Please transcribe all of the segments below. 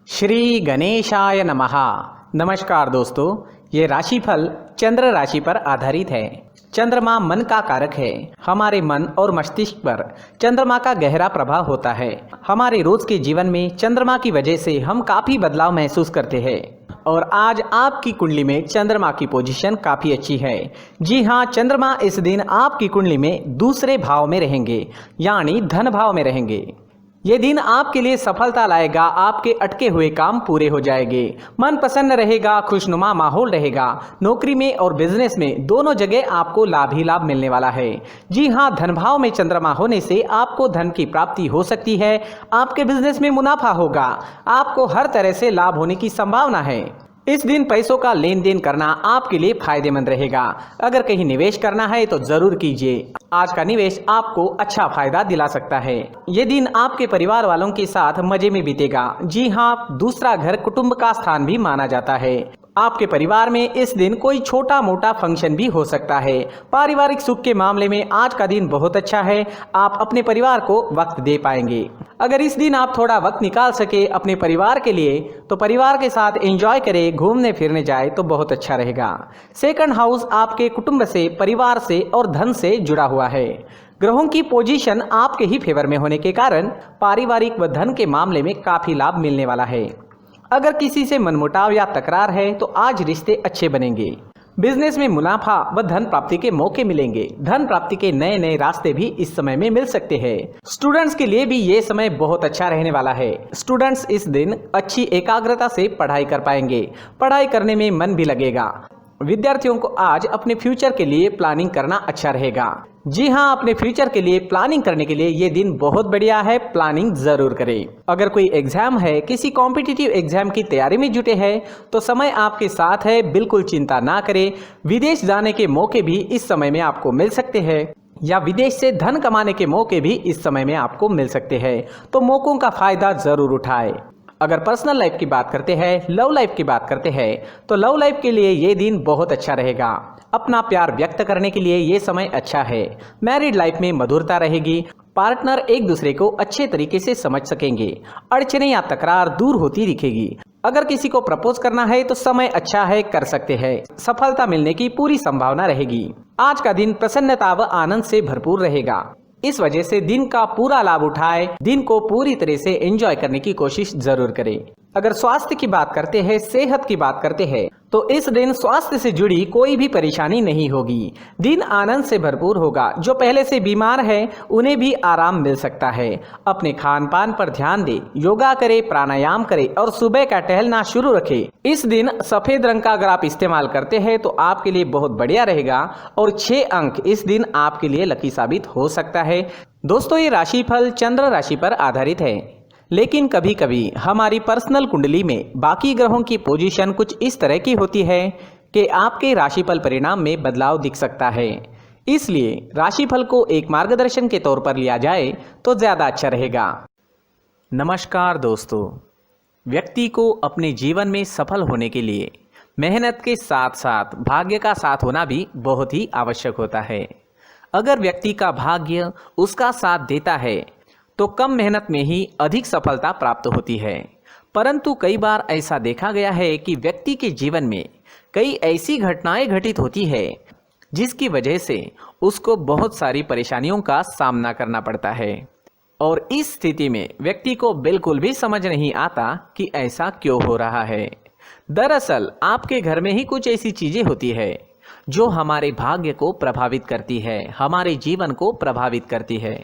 श्री गणेशाय नमः। नमस्कार दोस्तों, ये राशिफल चंद्र राशि पर आधारित है। चंद्रमा मन का कारक है। हमारे मन और मस्तिष्क पर चंद्रमा का गहरा प्रभाव होता है। हमारे रोज के जीवन में चंद्रमा की वजह से हम काफी बदलाव महसूस करते हैं। और आज आपकी कुंडली में चंद्रमा की पोजीशन काफी अच्छी है। जी हाँ, चंद्रमा इस दिन आपकी कुंडली में दूसरे भाव में रहेंगे, यानी धन भाव में रहेंगे। ये दिन आपके लिए सफलता लाएगा। आपके अटके हुए काम पूरे हो जाएंगे। मन प्रसन्न रहेगा, खुशनुमा माहौल रहेगा। नौकरी में और बिजनेस में दोनों जगह आपको लाभ ही लाभ मिलने वाला है। जी हाँ, धन भाव में चंद्रमा होने से आपको धन की प्राप्ति हो सकती है। आपके बिजनेस में मुनाफा होगा। आपको हर तरह से लाभ होने की संभावना है। इस दिन पैसों का लेन देन करना आपके लिए फायदेमंद रहेगा। अगर कहीं निवेश करना है तो जरूर कीजिए। आज का निवेश आपको अच्छा फायदा दिला सकता है। ये दिन आपके परिवार वालों के साथ मजे में बीतेगा। जी हाँ, दूसरा घर कुटुंब का स्थान भी माना जाता है। आपके परिवार में इस दिन कोई छोटा मोटा फंक्शन भी हो सकता है। पारिवारिक सुख के मामले में आज का दिन बहुत अच्छा है। आप अपने परिवार को वक्त दे पाएंगे। अगर इस दिन आप थोड़ा वक्त निकाल सके अपने परिवार के लिए तो परिवार के साथ एंजॉय करें, घूमने फिरने जाए तो बहुत अच्छा रहेगा। सेकंड हाउस आपके कुटुंब से, परिवार से और धन से जुड़ा हुआ है। ग्रहों की पोजीशन आपके ही फेवर में होने के कारण पारिवारिक व धन के मामले में काफी लाभ मिलने वाला है। अगर किसी से मनमुटाव या तकरार है तो आज रिश्ते अच्छे बनेंगे। बिजनेस में मुनाफा व धन प्राप्ति के मौके मिलेंगे। धन प्राप्ति के नए नए रास्ते भी इस समय में मिल सकते हैं। स्टूडेंट्स के लिए भी ये समय बहुत अच्छा रहने वाला है। स्टूडेंट्स इस दिन अच्छी एकाग्रता से पढ़ाई कर पाएंगे। पढ़ाई करने में मन भी लगेगा। विद्यार्थियों को आज अपने फ्यूचर के लिए प्लानिंग करना अच्छा रहेगा। जी हाँ, अपने फ्यूचर के लिए प्लानिंग करने के लिए ये दिन बहुत बढ़िया है। प्लानिंग जरूर करें। अगर कोई एग्जाम है, किसी कॉम्पिटिटिव एग्जाम की तैयारी में जुटे हैं तो समय आपके साथ है, बिल्कुल चिंता ना करें। विदेश जाने के मौके भी इस समय में आपको मिल सकते हैं या विदेश से धन कमाने के मौके भी इस समय में आपको मिल सकते हैं, तो मौकों का फायदा जरूर उठाएं। अगर पर्सनल लाइफ की बात करते हैं, लव लाइफ की बात करते हैं तो लव लाइफ के लिए ये दिन बहुत अच्छा रहेगा। अपना प्यार व्यक्त करने के लिए ये समय अच्छा है। मैरिड लाइफ में मधुरता रहेगी। पार्टनर एक दूसरे को अच्छे तरीके से समझ सकेंगे। अड़चने या तकरार दूर होती दिखेगी। अगर किसी को प्रपोज करना है तो समय अच्छा है, कर सकते हैं। सफलता मिलने की पूरी संभावना रहेगी। आज का दिन प्रसन्नता व आनंद से भरपूर रहेगा। इस वजह से दिन का पूरा लाभ उठाए, दिन को पूरी तरह से एंजॉय करने की कोशिश जरूर करें। अगर स्वास्थ्य की बात करते हैं, सेहत की बात करते हैं तो इस दिन स्वास्थ्य से जुड़ी कोई भी परेशानी नहीं होगी। दिन आनंद से भरपूर होगा। जो पहले से बीमार है उन्हें भी आराम मिल सकता है। अपने खान पान पर ध्यान दें, योगा करें, प्राणायाम करें और सुबह का टहलना शुरू रखें। इस दिन सफेद रंग का अगर आप इस्तेमाल करते हैं तो आपके लिए बहुत बढ़िया रहेगा और 6 अंक इस दिन आपके लिए लकी साबित हो सकता है। दोस्तों, ये राशिफल चंद्र राशि पर आधारित है, लेकिन कभी कभी हमारी पर्सनल कुंडली में बाकी ग्रहों की पोजीशन कुछ इस तरह की होती है कि आपके राशिफल परिणाम में बदलाव दिख सकता है। इसलिए राशिफल को एक मार्गदर्शन के तौर पर लिया जाए तो ज़्यादा अच्छा रहेगा। नमस्कार दोस्तों, व्यक्ति को अपने जीवन में सफल होने के लिए मेहनत के साथ साथ भाग्य का साथ होना भी बहुत ही आवश्यक होता है। अगर व्यक्ति का भाग्य उसका साथ देता है तो कम मेहनत में ही अधिक सफलता प्राप्त होती है। परंतु कई बार ऐसा देखा गया है कि व्यक्ति के जीवन में कई ऐसी घटनाएं घटित होती है जिसकी वजह से उसको बहुत सारी परेशानियों का सामना करना पड़ता है। और इस स्थिति में व्यक्ति को बिल्कुल भी समझ नहीं आता कि ऐसा क्यों हो रहा है। दरअसल आपके घर में ही कुछ ऐसी चीजें होती है जो हमारे भाग्य को प्रभावित करती है, हमारे जीवन को प्रभावित करती है।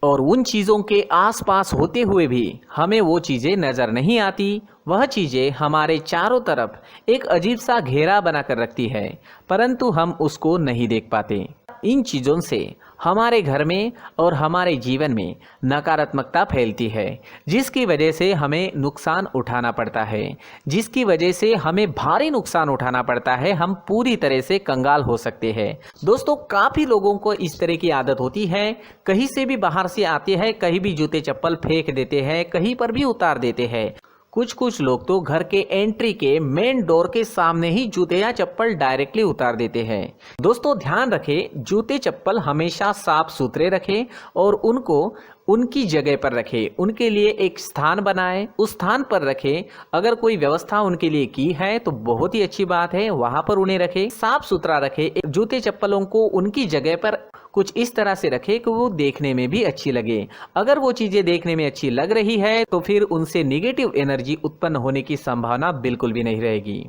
और उन चीज़ों के आसपास होते हुए भी हमें वो चीज़ें नज़र नहीं आती। वह चीज़ें हमारे चारों तरफ एक अजीब सा घेरा बनाकर रखती है, परंतु हम उसको नहीं देख पाते। इन चीज़ों से हमारे घर में और हमारे जीवन में नकारात्मकता फैलती है, जिसकी वजह से हमें नुकसान उठाना पड़ता है, जिसकी वजह से हमें भारी नुकसान उठाना पड़ता है। हम पूरी तरह से कंगाल हो सकते हैं। दोस्तों, काफ़ी लोगों को इस तरह की आदत होती है। कहीं से भी बाहर से आते हैं, कहीं भी जूते चप्पल फेंक देते हैं, कहीं पर भी उतार देते हैं। कुछ कुछ लोग तो घर के एंट्री के मेन डोर के सामने ही जूते या चप्पल डायरेक्टली उतार देते हैं। दोस्तों ध्यान रखें, जूते चप्पल हमेशा साफ सुथरे रखें और उनको उनकी जगह पर रखें। उनके लिए एक स्थान बनाएं, उस स्थान पर रखें। अगर कोई व्यवस्था उनके लिए की है तो बहुत ही अच्छी बात है, वहां पर उन्हें रखें, साफ सुथरा रखें। जूते चप्पलों को उनकी जगह पर कुछ इस तरह से रखें कि वो देखने में भी अच्छी लगे। अगर वो चीजें देखने में अच्छी लग रही है तो फिर उनसे नेगेटिव एनर्जी उत्पन्न होने की संभावना बिल्कुल भी नहीं रहेगी।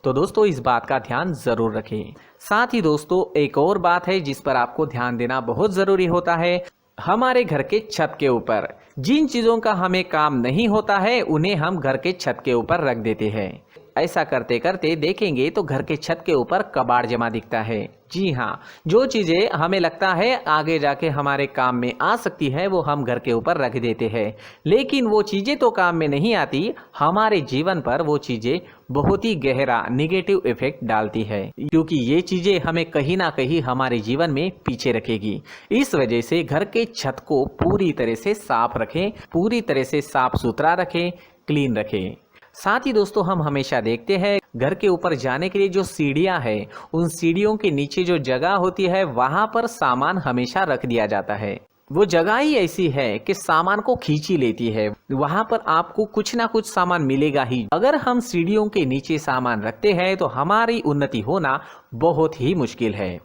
तो दोस्तों इस बात का ध्यान जरूर रखें। साथ ही दोस्तों एक और बात है जिस पर आपको ध्यान देना बहुत जरूरी होता है। हमारे घर के छत के ऊपर जिन चीजों का हमें काम नहीं होता है उन्हें हम घर के छत के ऊपर रख देते हैं। ऐसा करते करते देखेंगे तो घर के छत के ऊपर कबाड़ जमा दिखता है। जी हाँ, जो चीजें हमें लगता है आगे जाके हमारे काम में आ सकती है वो हम घर के ऊपर रख देते हैं, लेकिन वो चीजें तो काम में नहीं आती, हमारे जीवन पर वो चीजें बहुत ही गहरा नेगेटिव इफेक्ट डालती है, क्योंकि ये चीजें हमें कहीं ना कहीं हमारे जीवन में पीछे रखेगी। इस वजह से घर के छत को पूरी तरह से साफ रखें, पूरी तरह से साफ सुथरा रखें, क्लीन रखें। साथ ही दोस्तों हम हमेशा देखते हैं घर के ऊपर जाने के लिए जो सीढ़ियां हैं, उन सीढ़ियों के नीचे जो जगह होती है वहां पर सामान हमेशा रख दिया जाता है। वो जगह ही ऐसी है कि सामान को खींची लेती है, वहां पर आपको कुछ ना कुछ सामान मिलेगा ही। अगर हम सीढ़ियों के नीचे सामान रखते हैं तो हमारी उन्नति होना बहुत ही मुश्किल है।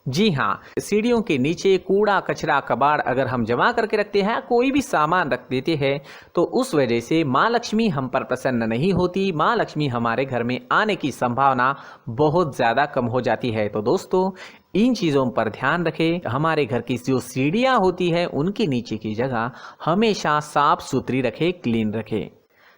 जी हाँ, सीढ़ियों के नीचे कूड़ा कचरा कबाड़ अगर हम जमा करके रखते हैं, कोई भी सामान रख देते हैं, तो उस वजह से माँ लक्ष्मी हम पर प्रसन्न नहीं होती, माँ लक्ष्मी हमारे घर में आने की संभावना बहुत ज़्यादा कम हो जाती है। तो दोस्तों इन चीज़ों पर ध्यान रखें। हमारे घर की जो सीढ़ियाँ होती है उनके नीचे की जगह हमेशा साफ सुथरी रखें, क्लीन रखें।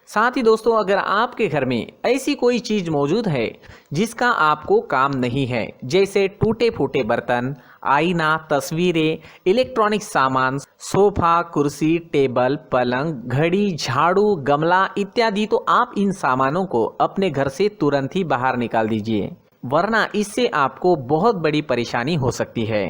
साथ ही दोस्तों अगर आपके घर में ऐसी कोई चीज मौजूद है जिसका आपको काम नहीं है, जैसे टूटे फूटे बर्तन, आईना, तस्वीरें, इलेक्ट्रॉनिक सामान, सोफा, कुर्सी, टेबल, पलंग, घड़ी, झाड़ू, गमला इत्यादि, तो आप इन सामानों को अपने घर से तुरंत ही बाहर निकाल दीजिए, वरना इससे आपको बहुत बड़ी परेशानी हो सकती है।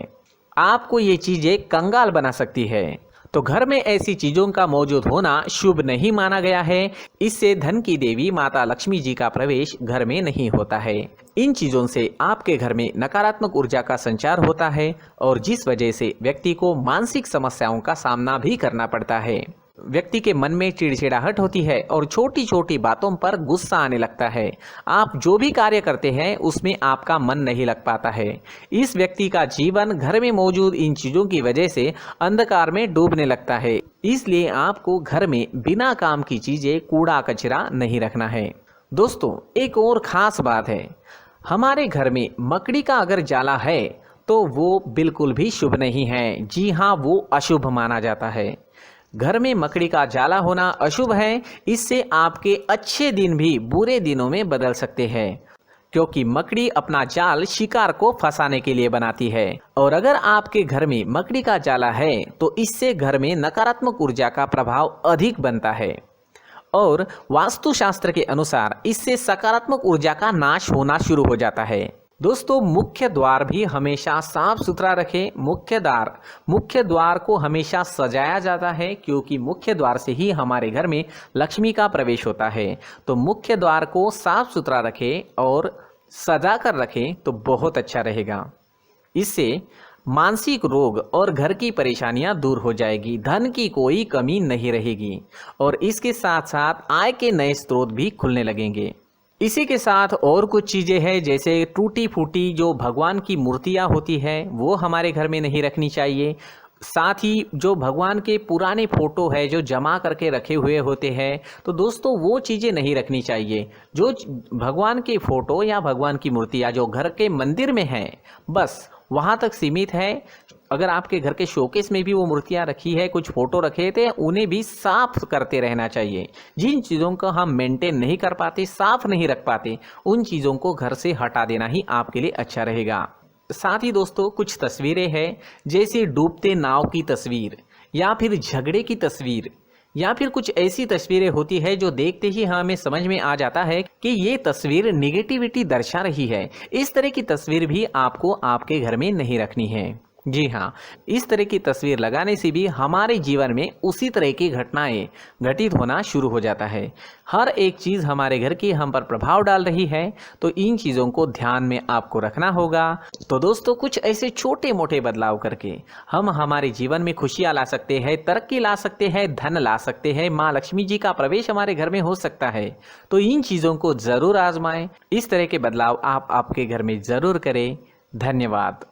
आपको ये चीजें कंगाल बना सकती है। तो घर में ऐसी चीजों का मौजूद होना शुभ नहीं माना गया है। इससे धन की देवी माता लक्ष्मी जी का प्रवेश घर में नहीं होता है। इन चीजों से आपके घर में नकारात्मक ऊर्जा का संचार होता है और जिस वजह से व्यक्ति को मानसिक समस्याओं का सामना भी करना पड़ता है। व्यक्ति के मन में चिड़चिड़ाहट होती है और छोटी छोटी बातों पर गुस्सा आने लगता है। आप जो भी कार्य करते हैं उसमें आपका मन नहीं लग पाता है। इस व्यक्ति का जीवन घर में मौजूद इन चीजों की वजह से अंधकार में डूबने लगता है। इसलिए आपको घर में बिना काम की चीजें, कूड़ा कचरा नहीं रखना है। दोस्तों एक और खास बात है, हमारे घर में मकड़ी का अगर जाला है तो वो बिल्कुल भी शुभ नहीं है। जी हाँ, वो अशुभ माना जाता है। घर में मकड़ी का जाला होना अशुभ है। इससे आपके अच्छे दिन भी बुरे दिनों में बदल सकते हैं, क्योंकि मकड़ी अपना जाल शिकार को फंसाने के लिए बनाती है। और अगर आपके घर में मकड़ी का जाला है तो इससे घर में नकारात्मक ऊर्जा का प्रभाव अधिक बनता है और वास्तुशास्त्र के अनुसार इससे सकारात्मक ऊर्जा का नाश होना शुरू हो जाता है। दोस्तों मुख्य द्वार भी हमेशा साफ सुथरा रखें। मुख्य द्वार को हमेशा सजाया जाता है, क्योंकि मुख्य द्वार से ही हमारे घर में लक्ष्मी का प्रवेश होता है। तो मुख्य द्वार को साफ सुथरा रखें और सजा कर रखें तो बहुत अच्छा रहेगा। इससे मानसिक रोग और घर की परेशानियां दूर हो जाएगी, धन की कोई कमी नहीं रहेगी और इसके साथ साथ आय के नए स्रोत भी खुलने लगेंगे। इसी के साथ और कुछ चीज़ें हैं, जैसे टूटी फूटी जो भगवान की मूर्तियां होती है वो हमारे घर में नहीं रखनी चाहिए। साथ ही जो भगवान के पुराने फोटो है जो जमा करके रखे हुए होते हैं, तो दोस्तों वो चीज़ें नहीं रखनी चाहिए। जो भगवान के फोटो या भगवान की मूर्तियाँ जो घर के मंदिर में हैं बस वहाँ तक सीमित है। अगर आपके घर के शोकेस में भी वो मूर्तियाँ रखी है, कुछ फोटो रखे थे, उन्हें भी साफ करते रहना चाहिए। जिन चीज़ों को हम मेंटेन नहीं कर पाते, साफ नहीं रख पाते, उन चीज़ों को घर से हटा देना ही आपके लिए अच्छा रहेगा। साथ ही दोस्तों कुछ तस्वीरें हैं, जैसे डूबते नाव की तस्वीर या फिर झगड़े की तस्वीर या फिर कुछ ऐसी तस्वीरें होती है जो देखते ही हमें समझ में आ जाता है कि ये तस्वीर निगेटिविटी दर्शा रही है। इस तरह की तस्वीर भी आपको आपके घर में नहीं रखनी है। जी हाँ, इस तरह की तस्वीर लगाने से भी हमारे जीवन में उसी तरह की घटनाएं घटित होना शुरू हो जाता है। हर एक चीज़ हमारे घर की हम पर प्रभाव डाल रही है, तो इन चीज़ों को ध्यान में आपको रखना होगा। तो दोस्तों, कुछ ऐसे छोटे मोटे बदलाव करके हम हमारे जीवन में खुशियाँ ला सकते हैं, तरक्की ला सकते हैं, धन ला सकते हैं, माँ लक्ष्मी जी का प्रवेश हमारे घर में हो सकता है। तो इन चीज़ों को ज़रूर आजमाएं। इस तरह के बदलाव आप आपके घर में ज़रूर करें। धन्यवाद।